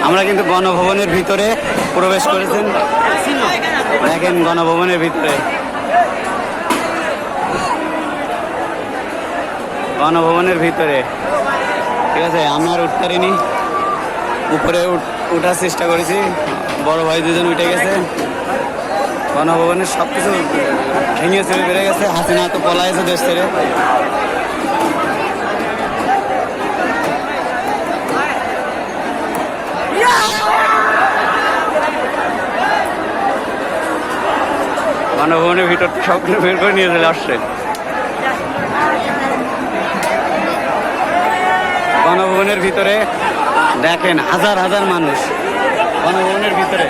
আমরা কিন্তু গণভবনের ভিতরে প্রবেশ করেছেন। দেখেন গণভবনের ভিতরে, গণভবনের ভিতরে, ঠিক আছে। আমরা আর উঠতে পারিনি, উপরে উঠার চেষ্টা করেছি, বড় ভাই দুজন উঠে গেছে। গণভবনের সব কিছু ভেঙে চলে বেড়ে গেছে। হাসিনা তো পলাইছে দেশ ছেড়ে। গণভবনের ভিতর সব কিছু বের করে নিয়ে চলে আসছে। গণভবনের ভিতরে দেখেন হাজার হাজার মানুষ গণভবনের ভিতরে।